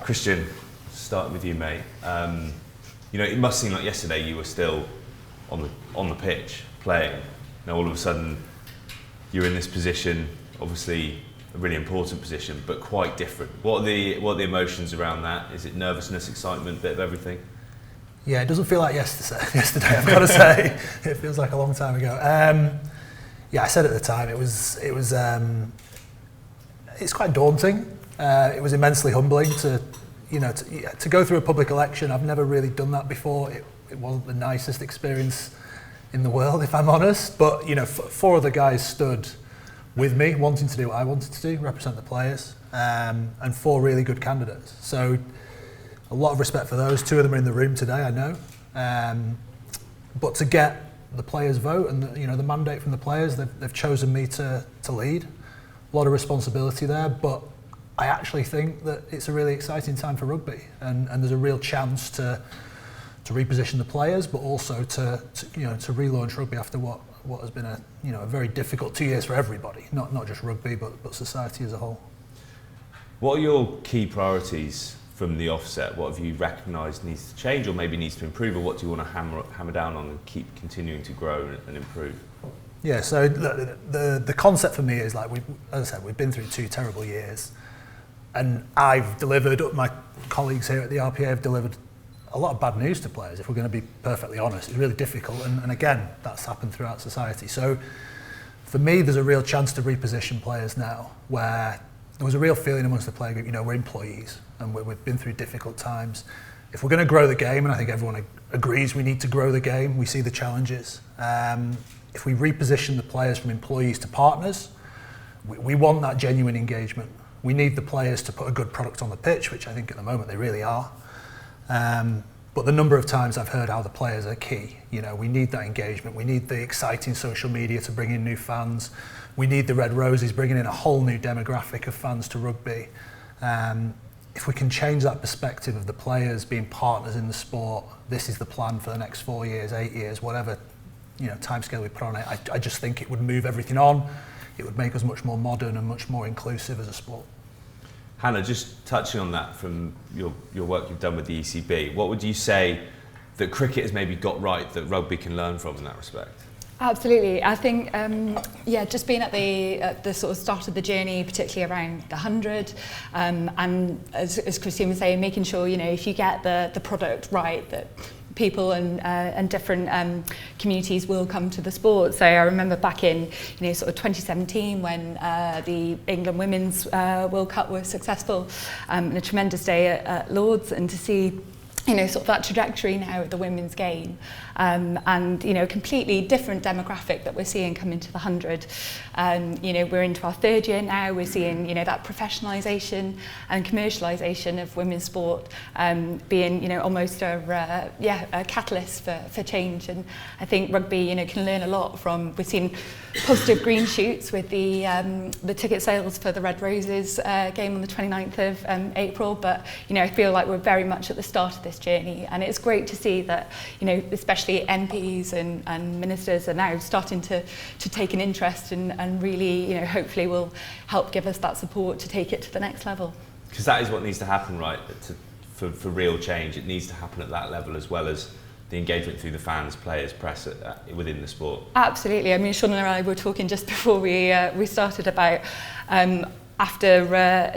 Christian, starting with you, mate. It must seem like yesterday you were still on the pitch playing. Now all of a sudden you're in this position, obviously a really important position, but quite different. What are the emotions around that? Is it nervousness, excitement, bit of everything? Yeah, it doesn't feel like yesterday. I've got to say, it feels like a long time ago. I said at the time it's quite daunting. It was immensely humbling to go through a public election. I've never really done that before. It wasn't the nicest experience in the world, if I'm honest. But four other guys stood with me, wanting to do what I wanted to do, represent the players, and four really good candidates. So a lot of respect for those. Two of them are in the room today, I know. But to get the players' vote and the mandate from the players, they've chosen me to lead. A lot of responsibility there, but I actually think that it's a really exciting time for rugby, and there's a real chance to reposition the players, but also to relaunch rugby after what has been a very difficult 2 years for everybody, not just rugby, but society as a whole. What are your key priorities from the offset? What have you recognised needs to change or maybe needs to improve, or what do you want to hammer down on and keep continuing to grow and improve? Yeah, so the concept for me is, like, as I said, we've been through 2 terrible years, and I've delivered, my colleagues here at the RPA have delivered a lot of bad news to players, if we're going to be perfectly honest. It's really difficult, and again, that's happened throughout society. So for me, there's a real chance to reposition players now, where there was a real feeling amongst the player group, we're employees and we've been through difficult times. If we're going to grow the game, and I think everyone agrees we need to grow the game, we see the challenges. If we reposition the players from employees to partners, we want that genuine engagement. We need the players to put a good product on the pitch, which I think at the moment they really are. But the number of times I've heard how the players are key. We need that engagement. We need the exciting social media to bring in new fans. We need the Red Roses bringing in a whole new demographic of fans to rugby. If we can change that perspective of the players being partners in the sport, this is the plan for the next 4 years, 8 years, whatever timescale we put on it. I just think it would move everything on. It would make us much more modern and much more inclusive as a sport. Hannah, just touching on that from your work you've done with the ECB, what would you say that cricket has maybe got right that rugby can learn from in that respect? Absolutely. I think, just being at the sort of start of the journey, particularly around the 100, and as Christian was saying, making sure, if you get the product right, that people and different communities will come to the sport. So I remember back in sort of 2017 when the England Women's World Cup was successful, and a tremendous day at Lords, and to see sort of that trajectory now of the women's game, and a completely different demographic that we're seeing come into the 100. We're into our 3rd year now. We're seeing that professionalisation and commercialisation of women's sport being almost a catalyst for change. And I think rugby can learn a lot from. We've seen positive green shoots with the ticket sales for the Red Roses game on the 29th of April, but I feel like we're very much at the start of this journey, and it's great to see that especially MPs and ministers are now starting to take an interest and really hopefully will help give us that support to take it to the next level. Because that is what needs to happen, right? For real change, it needs to happen at that level, as well as the engagement through the fans, players, press within the sport. Absolutely. I mean, Shaunagh and I were talking just before we started about after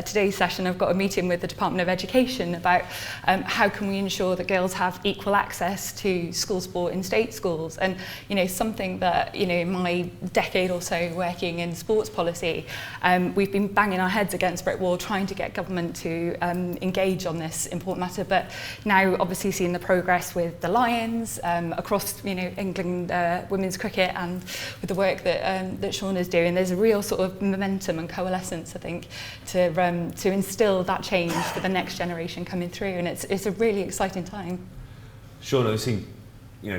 today's session, I've got a meeting with the Department of Education about how can we ensure that girls have equal access to school sport in state schools. And something that in my decade or so working in sports policy, we've been banging our heads against brick wall trying to get government to engage on this important matter. But now obviously seeing the progress with the Lions across England women's cricket, and with the work that Shaunagh is doing, there's a real sort of momentum and coalescence, I think, to instill that change for the next generation coming through, and it's a really exciting time. Shaunagh, we've seen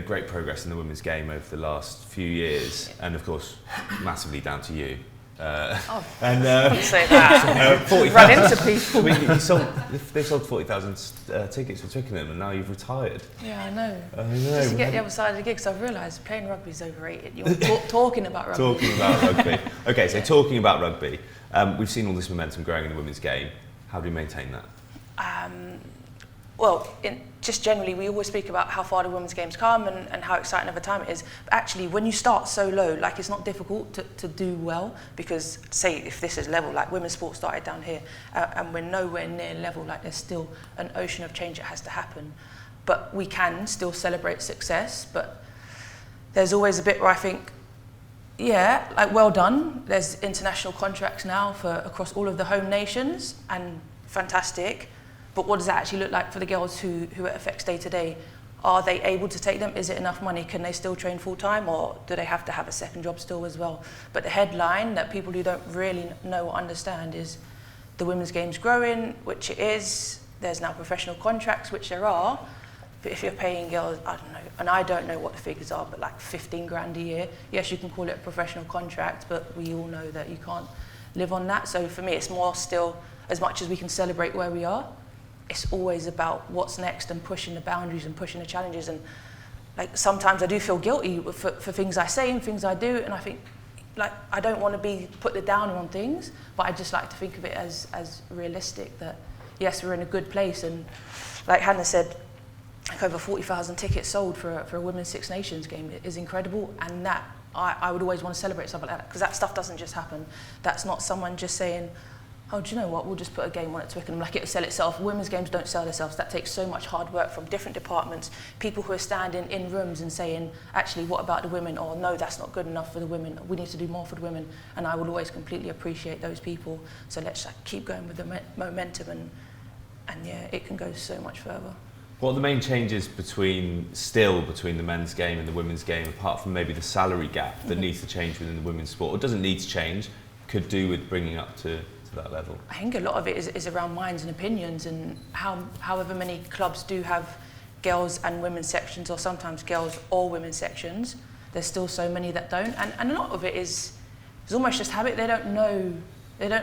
great progress in the women's game over the last few years, and of course massively down to you. And don't say that. 40,000. Run into people. I mean, they sold 40,000 tickets for Twickenham, and now you've retired. Yeah, I know. I know. Just to get the other side of the gig, because I've realised playing rugby is overrated. You're talking about rugby. Talking about rugby. Okay, so talking about rugby, we've seen all this momentum growing in the women's game. How do we maintain that? Just generally, we always speak about how far the women's game's come and how exciting of a time it is. But actually, when you start so low, like it's not difficult to do well, because say if this is level, like women's sport started down here, and we're nowhere near level, like there's still an ocean of change that has to happen. But we can still celebrate success, but there's always a bit where I think, yeah, like well done. There's international contracts now for across all of the home nations, and fantastic. But what does that actually look like for the girls who it affects day to day? Are they able to take them? Is it enough money? Can they still train full time, or do they have to have a second job still as well? But the headline that people who don't really know or understand is the women's game's growing, which it is. There's now professional contracts, which there are. But if you're paying girls, I don't know, and I don't know what the figures are, but like 15 grand a year, yes, you can call it a professional contract, but we all know that you can't live on that. So for me, it's more still, as much as we can celebrate where we are, it's always about what's next and pushing the boundaries and pushing the challenges. And like sometimes I do feel guilty for things I say and things I do, and I think like I don't want to be put the downer on things, but I just like to think of it as realistic, that yes, we're in a good place. And like Hannah said, like over 40,000 tickets sold for a Women's Six Nations game is incredible, and that I would always want to celebrate stuff like that, because that stuff doesn't just happen. That's not someone just saying, oh, do you know what, we'll just put a game on at Twickenham, like it'll sell itself. Women's games don't sell themselves. That takes so much hard work from different departments, people who are standing in rooms and saying, actually, what about the women? Or no, that's not good enough for the women. We need to do more for the women. And I will always completely appreciate those people. So let's keep going with the momentum, and yeah, it can go so much further. What are the main changes between the men's game and the women's game, apart from maybe the salary gap that needs to change within the women's sport, or doesn't need to change, could do with bringing up to that level? I think a lot of it is around minds and opinions, and however many clubs do have girls and women's sections, or sometimes girls or women's sections, there's still so many that don't, and a lot of it is almost just habit. They don't know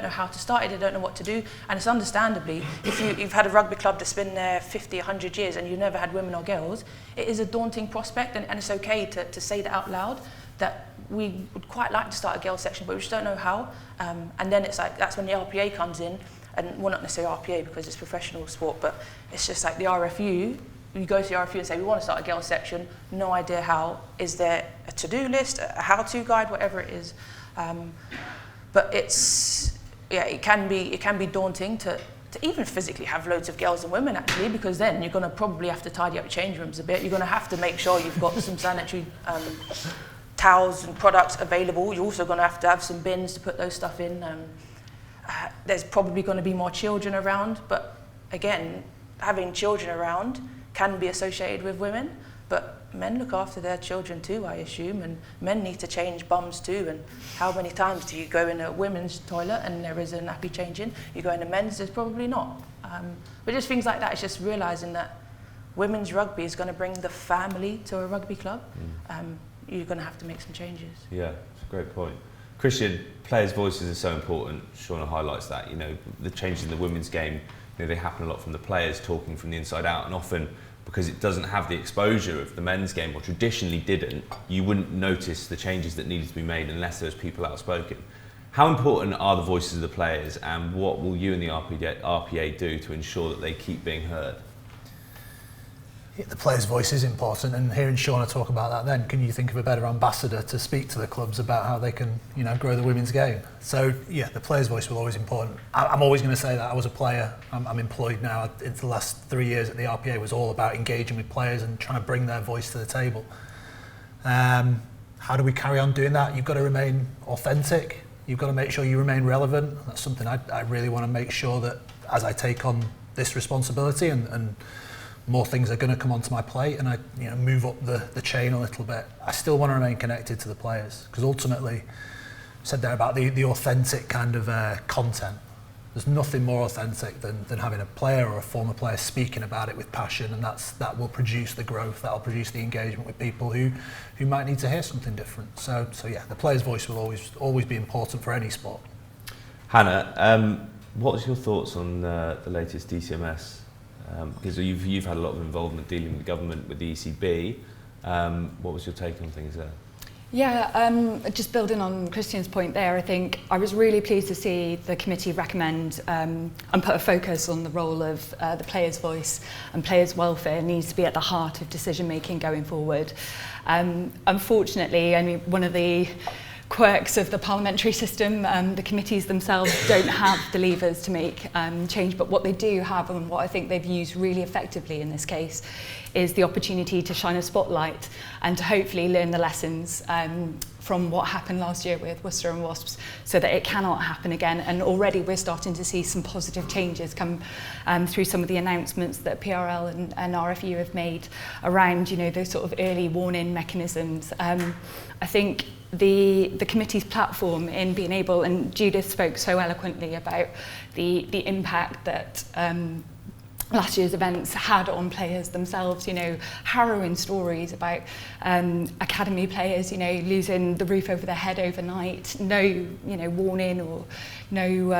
how to start it, they don't know what to do, and it's understandably, if you've had a rugby club that's been there 50, 100 years and you've never had women or girls, it is a daunting prospect, and it's okay to say that out loud, that we would quite like to start a girls section, but we just don't know how. And then it's like, that's when the RPA comes in, and well, not necessarily RPA because it's professional sport, but it's just like the RFU. You go to the RFU and say, we want to start a girls section, no idea how. Is there a to-do list, a how-to guide, whatever it is? But it can be daunting to even physically have loads of girls and women, actually, because then you're going to probably have to tidy up your change rooms a bit. You're going to have to make sure you've got some sanitary towels and products available. You're also going to have some bins to put those stuff in. There's probably going to be more children around, but again, having children around can be associated with women, but men look after their children too, I assume, and men need to change bums too. And how many times do you go in a women's toilet and there is a nappy changing? You go in a men's, there's probably not. But just things like that, it's just realising that women's rugby is going to bring the family to a rugby club. You're going to have to make some changes. Yeah, it's a great point. Christian, players' voices are so important. Shaunagh highlights that. You know, the changes in the women's game, you know, they happen a lot from the players talking from the inside out, and often because it doesn't have the exposure of the men's game, or traditionally didn't, you wouldn't notice the changes that needed to be made unless there was people outspoken. How important are the voices of the players, and what will you and the RPA do to ensure that they keep being heard? Yeah, the players' voice is important, and hearing Shaunagh talk about that, then can you think of a better ambassador to speak to the clubs about how they can, you know, grow the women's game? So yeah, the players' voice will always be important. I'm always going to say that. I was a player. I'm employed now. It's the last 3 years at the RPA was all about engaging with players and trying to bring their voice to the table. How do we carry on doing that? You've got to remain authentic. You've got to make sure you remain relevant. That's something I really want to make sure that as I take on this responsibility and more things are going to come onto my plate, and I move up the chain a little bit, I still want to remain connected to the players, because ultimately, I said there about the authentic kind of content. There's nothing more authentic than having a player or a former player speaking about it with passion, and that will produce the growth, that'll produce the engagement with people who might need to hear something different. So yeah, the player's voice will always be important for any sport. Hannah, what's your thoughts on the latest DCMS? Because you've had a lot of involvement dealing with the government, with the ECB. What was your take on things there? Yeah, just building on Christian's point there, I think I was really pleased to see the committee recommend and put a focus on the role of the players' voice, and players' welfare needs to be at the heart of decision making going forward. Unfortunately, I mean, one of the quirks of the parliamentary system, the committees themselves don't have the levers to make change, but what they do have, and what I think they've used really effectively in this case, is the opportunity to shine a spotlight and to hopefully learn the lessons from what happened last year with Worcester and Wasps, so that it cannot happen again. And already we're starting to see some positive changes come through some of the announcements that PRL and RFU have made around, you know, those sort of early warning mechanisms. I think the committee's platform in being able, and Judith spoke so eloquently about the impact that last year's events had on players themselves, you know, harrowing stories about academy players, you know, losing the roof over their head overnight, no, you know, warning or no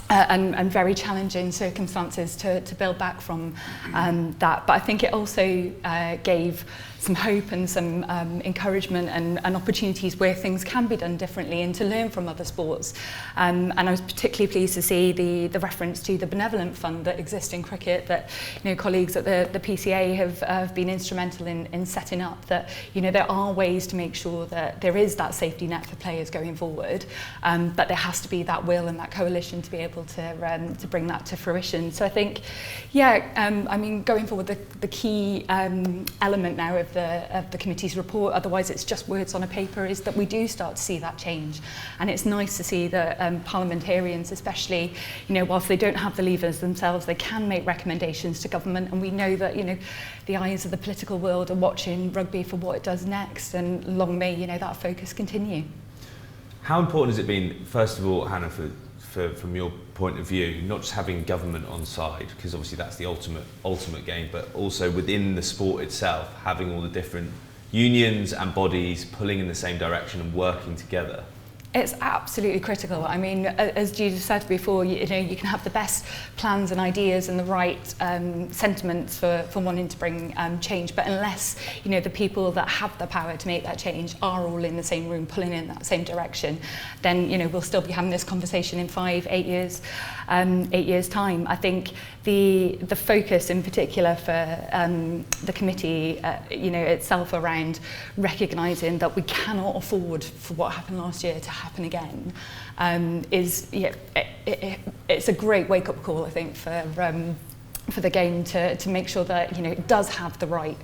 and very challenging circumstances to build back from that. But I think it also gave some hope and some encouragement and opportunities where things can be done differently and to learn from other sports. And I was particularly pleased to see the reference to the benevolent fund that exists in cricket that, you know, colleagues at the PCA have been instrumental in setting up, that, you know, there are ways to make sure that there is that safety net for players going forward, but there has to be that will and that coalition to be able to bring that to fruition. So I think, yeah, I mean, going forward, the key element now of the committee's report, otherwise it's just words on a paper, is that we do start to see that change. And it's nice to see that parliamentarians especially, you know, whilst they don't have the levers themselves, they can make recommendations to government, and we know that, you know, the eyes of the political world are watching rugby for what it does next, and long may, you know, that focus continue. How important has it been, first of all, Hannah, from your point of view, not just having government on side, because obviously that's the ultimate game, but also within the sport itself, having all the different unions and bodies pulling in the same direction and working together? It's absolutely critical. I mean, as Judith said before, you know, you can have the best plans and ideas and the right sentiments for wanting to bring change, but unless, you know, the people that have the power to make that change are all in the same room pulling in that same direction, then, you know, we'll still be having this conversation in 8 years time. I think the focus in particular for the committee, you know, itself around recognising that we cannot afford for what happened last year to happen again, is, yeah, it's a great wake-up call, I think, for the game to make sure that, you know, it does have the right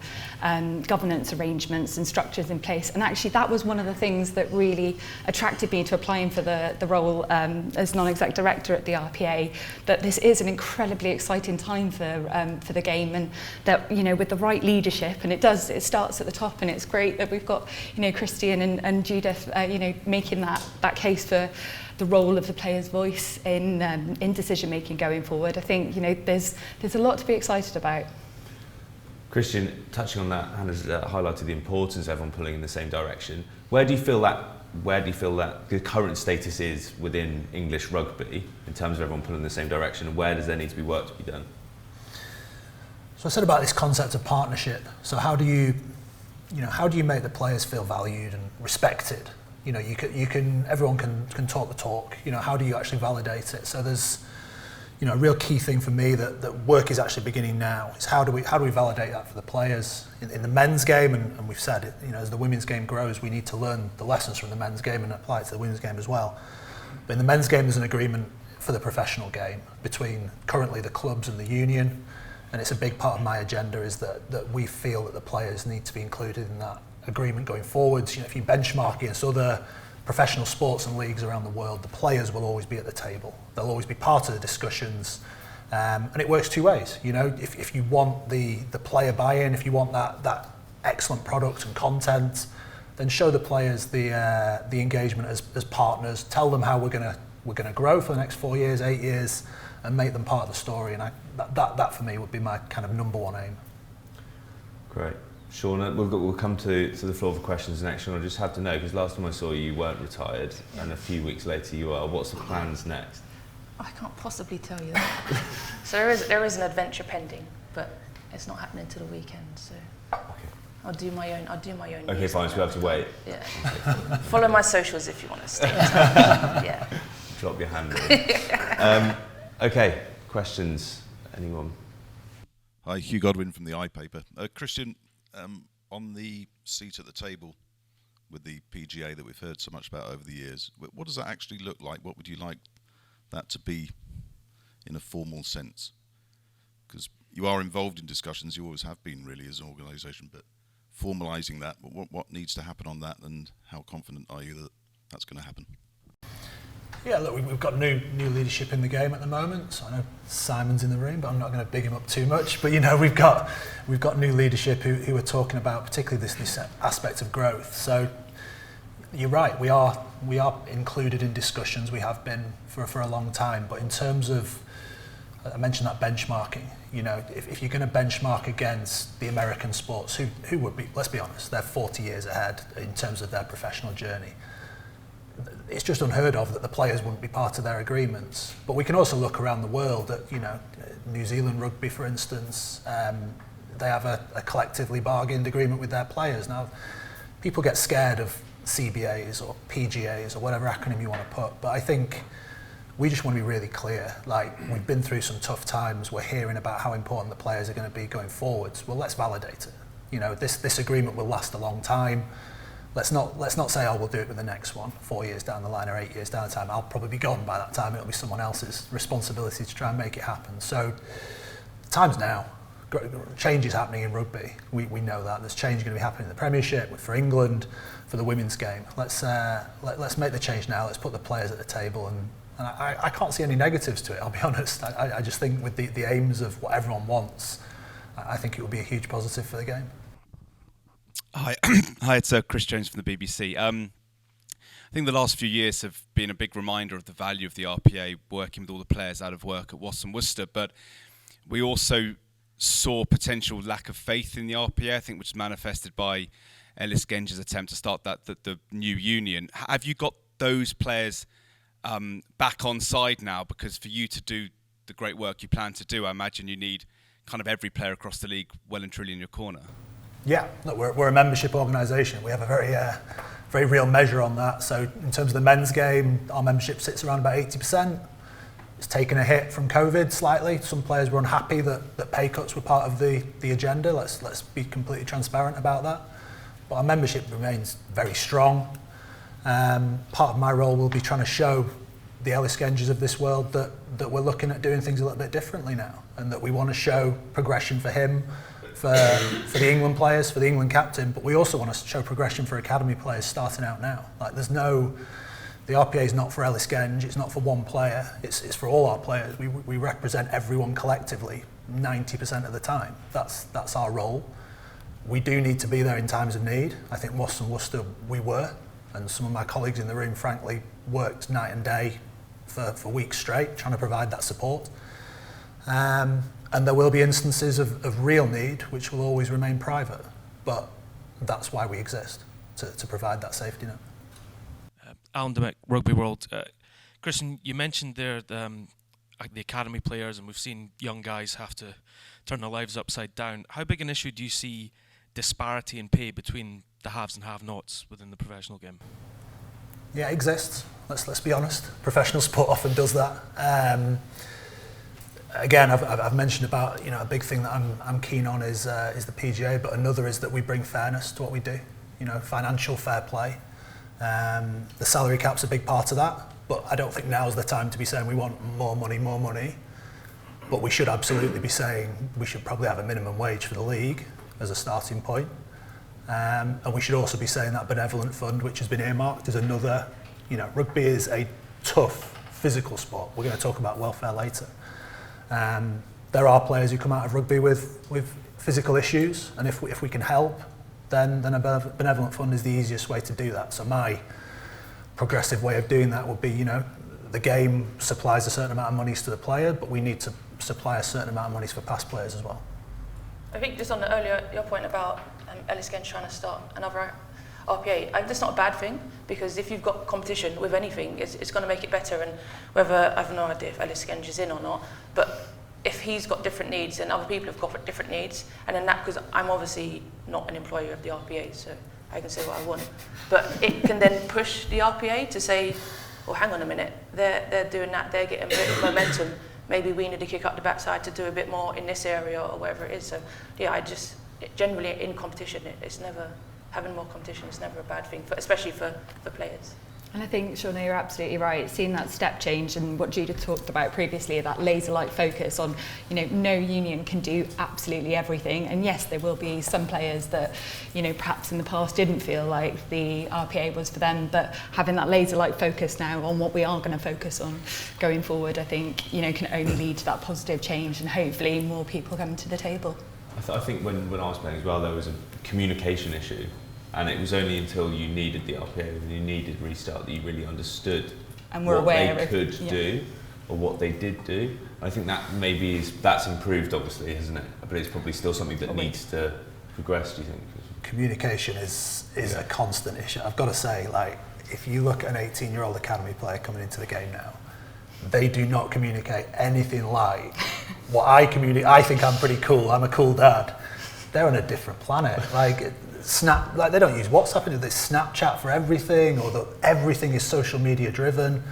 governance arrangements and structures in place. And actually that was one of the things that really attracted me to applying for the role as non-exec director at the RPA, that this is an incredibly exciting time for the game, and that, you know, with the right leadership, and it starts at the top, and it's great that we've got, you know, Christian and Judith, you know, making that case for the role of the player's voice in decision making going forward. I think, you know, there's a lot to be excited about. Christian, touching on that, Hannah's highlighted the importance of everyone pulling in the same direction. Where do you feel that the current status is within English rugby in terms of everyone pulling in the same direction, and where does there need to be work to be done? So I said about this concept of partnership. So how do you make the players feel valued and respected? You know, everyone can talk the talk. You know, how do you actually validate it? So there's, you know, a real key thing for me that work is actually beginning now is how do we validate that for the players in the men's game, and we've said it, you know, as the women's game grows, we need to learn the lessons from the men's game and apply it to the women's game as well. But in the men's game, there's an agreement for the professional game between currently the clubs and the union, and it's a big part of my agenda is that we feel that the players need to be included in that agreement going forwards. You know, if you benchmark against other professional sports and leagues around the world, the players will always be at the table. They'll always be part of the discussions, and it works two ways. You know, if you want the player buy-in, if you want that excellent product and content, then show the players the engagement as partners. Tell them how we're gonna grow for the next 4 years, 8 years, and make them part of the story. And that for me would be my kind of number one aim. Great. Shaunagh, we'll come to the floor for questions next. Shaunagh, I just have to know, because last time I saw you weren't retired, and a few weeks later you are. What's the plans next? I can't possibly tell you that. So there is an adventure pending, but it's not happening till the weekend. So okay. I'll do my own. Okay, news fine. So we have to wait. Yeah. Follow my socials if you want to stay in touch. Yeah. Drop your hand. Okay, questions? Anyone? Hi, Hugh Godwin from the iPaper. Christian, on the seat at the table with the PGA that we've heard so much about over the years, what does that actually look like? What would you like that to be in a formal sense? Because you are involved in discussions, you always have been really as an organisation, but formalising that, what needs to happen on that, and how confident are you that that's going to happen? Yeah, look, we've got new leadership in the game at the moment. So I know Simon's in the room, but I'm not going to big him up too much. But we've got new leadership who are talking about particularly this aspect of growth. So you're right, we are included in discussions. We have been for a long time. But in terms of, I mentioned that benchmarking. If you're going to benchmark against the American sports, who would be? Let's be honest, they're 40 years ahead in terms of their professional journey. It's just unheard of that the players wouldn't be part of their agreements. But we can also look around the world at, New Zealand Rugby, for instance. They have a collectively bargained agreement with their players. Now, people get scared of CBAs or PGAs or whatever acronym you want to put, but I think we just want to be really clear. Like, we've been through some tough times. We're hearing about how important the players are going to be going forwards. Well, let's validate it. This agreement will last a long time. Let's not say, we'll do it with the next one 4 years down the line or 8 years down the time. I'll probably be gone by that time. It'll be someone else's responsibility to try and make it happen. So the time's now. Change is happening in rugby. We know that. There's change going to be happening in the Premiership, for England, for the women's game. Let's make the change now. Let's put the players at the table. And I can't see any negatives to it, I'll be honest. I just think with the aims of what everyone wants, I think it will be a huge positive for the game. Hi, it's Chris Jones from the BBC. I think the last few years have been a big reminder of the value of the RPA, working with all the players out of work at Wasps and Worcester, but we also saw potential lack of faith in the RPA, I think, which was manifested by Ellis Genge's attempt to start the new union. Have you got those players back on side now? Because for you to do the great work you plan to do, I imagine you need kind of every player across the league well and truly in your corner. Yeah, look, we're a membership organisation. We have a very real measure on that. So in terms of the men's game, our membership sits around about 80%. It's taken a hit from COVID slightly. Some players were unhappy that pay cuts were part of the agenda. Let's be completely transparent about that. But our membership remains very strong. Part of my role will be trying to show the Ellis Genges of this world that we're looking at doing things a little bit differently now, and that we want to show progression for him, for the England players, for the England captain, but we also want to show progression for academy players starting out now. Like, the RPA is not for Ellis Genge, it's not for one player, it's for all our players. We represent everyone collectively 90% of the time. That's our role. We do need to be there in times of need. I think Wasps and Worcester we were, and some of my colleagues in the room frankly worked night and day for weeks straight trying to provide that support. And there will be instances of real need which will always remain private, but that's why we exist, to provide that safety net. Alan Demick, Rugby World. Christian, you mentioned there the academy players, and we've seen young guys have to turn their lives upside down. How big an issue do you see disparity in pay between the haves and have-nots within the professional game? Yeah, it exists. Let's be honest. Professional sport often does that. Again, I've mentioned about a big thing that I'm keen on is the PGA, but another is that we bring fairness to what we do. Financial fair play. The salary cap's a big part of that, but I don't think now's the time to be saying we want more money. But we should absolutely be saying we should probably have a minimum wage for the league as a starting point. And we should also be saying that benevolent fund, which has been earmarked, is another. Rugby is a tough physical sport. We're going to talk about welfare later. There are players who come out of rugby with physical issues, and if we can help, then a benevolent fund is the easiest way to do that. So my progressive way of doing that would be, the game supplies a certain amount of monies to the player, but we need to supply a certain amount of monies for past players as well. I think just on your point about Ellis Genge trying to start another RPA, that's not a bad thing, because if you've got competition with anything, it's going to make it better. And whether, I have no idea if Ellis Genge is in or not, but if he's got different needs and other people have got different needs, and then that, because I'm obviously not an employee of the RPA, so I can say what I want, but it can then push the RPA to say, well, hang on a minute, they're doing that, they're getting a bit of momentum, maybe we need to kick up the backside to do a bit more in this area or whatever it is. So yeah, generally in competition, it's never, having more competition is never a bad thing, especially for players. And I think, Shaunagh, you're absolutely right. Seeing that step change and what Judith talked about previously, that laser-like focus on, no union can do absolutely everything. And yes, there will be some players that, perhaps in the past didn't feel like the RPA was for them, but having that laser-like focus now on what we are going to focus on going forward, I think, can only lead to that positive change and hopefully more people coming to the table. I think when I was playing as well, there was a communication issue. And it was only until you needed the RPA and you needed restart that you really understood and we're what aware they could do or what they did do. I think that that's improved, obviously, hasn't it? But it's probably still something that needs to progress, do you think? Communication is a constant issue. I've got to say, if you look at an 18-year-old academy player coming into the game now, they do not communicate anything like what I communicate. I think I'm pretty cool. I'm a cool dad. They're on a different planet. They don't use WhatsApp, they Snapchat for everything, or that everything is social media driven,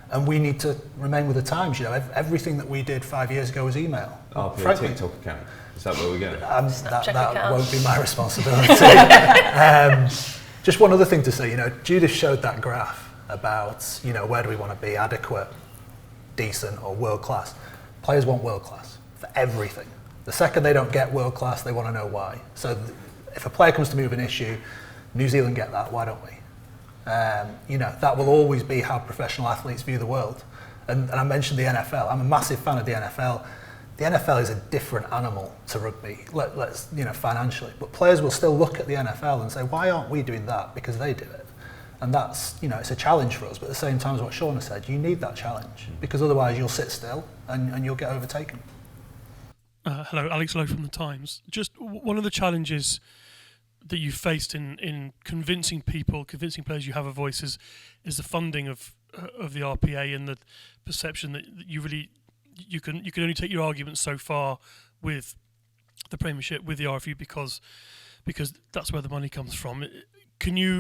and we need to remain with the times. Everything that we did 5 years ago was email. RPA TikTok account. Is that where we're going? That won't be my responsibility. Just one other thing to say, Judith showed that graph about, where do we want to be, adequate, decent, or world class. Players want world class for everything. The second they don't get world class, they want to know why. So if a player comes to me with an issue, New Zealand get that, why don't we? That will always be how professional athletes view the world. And I mentioned the NFL. I'm a massive fan of the NFL. The NFL is a different animal to rugby, let's financially. But players will still look at the NFL and say, why aren't we doing that? Because they do it. And that's, it's a challenge for us. But at the same time as what Shaunagh said, you need that challenge. Because otherwise you'll sit still and you'll get overtaken. Hello, Alex Lowe from The Times. Just one of the challenges that you faced in convincing players you have a voice is the funding of the RPA and the perception that you can only take your arguments so far with the Premiership, with the RFU, because that's where the money comes from.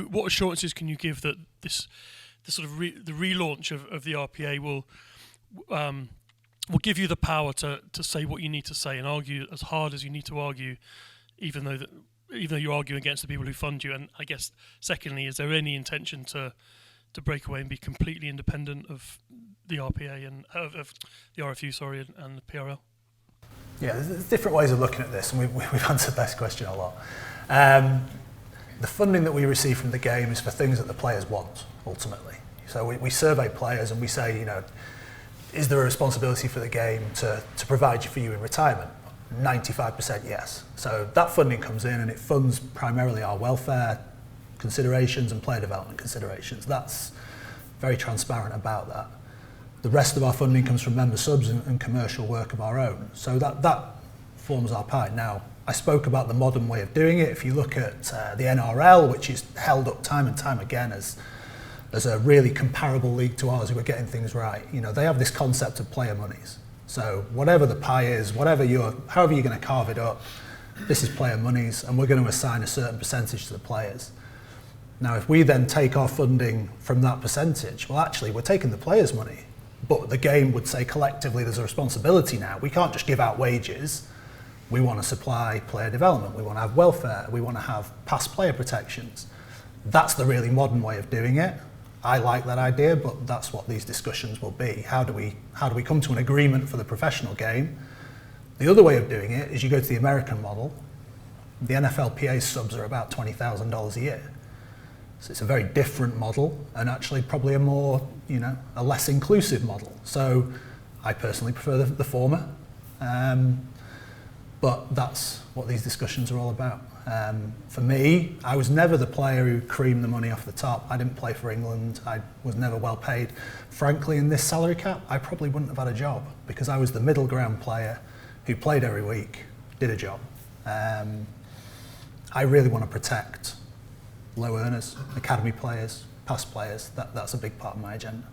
What assurances can you give that the relaunch of the RPA will give you the power to say what you need to say and argue as hard as you need to argue, even though you're arguing against the people who fund you? And I guess, secondly, is there any intention to break away and be completely independent of the RPA and of the RFU, and the PRL? Yeah, there's different ways of looking at this, and we've answered this question a lot. The funding that we receive from the game is for things that the players want, ultimately. So we survey players and we say, is there a responsibility for the game to provide for you in retirement? 95% yes. So that funding comes in and it funds primarily our welfare considerations and player development considerations. That's very transparent about that. The rest of our funding comes from member subs and commercial work of our own. So that forms our pie. Now, I spoke about the modern way of doing it. If you look at the NRL, which is held up time and time again as a really comparable league to ours who are getting things right, they have this concept of player monies. So whatever the pie is, however you're going to carve it up, this is player monies, and we're going to assign a certain percentage to the players. Now, if we then take our funding from that percentage, well, actually, we're taking the players' money, but the game would say collectively there's a responsibility now. We can't just give out wages. We want to supply player development. We want to have welfare. We want to have past player protections. That's the really modern way of doing it. I like that idea, but that's what these discussions will be. How do we come to an agreement for the professional game? The other way of doing it is you go to the American model. The NFLPA subs are about $20,000 a year. So it's a very different model, and actually probably a less inclusive model. So I personally prefer the former. But that's what these discussions are all about. For me, I was never the player who creamed the money off the top. I didn't play for England. I was never well paid. Frankly, in this salary cap, I probably wouldn't have had a job because I was the middle ground player who played every week, did a job. I really want to protect low earners, academy players, past players. That's a big part of my agenda.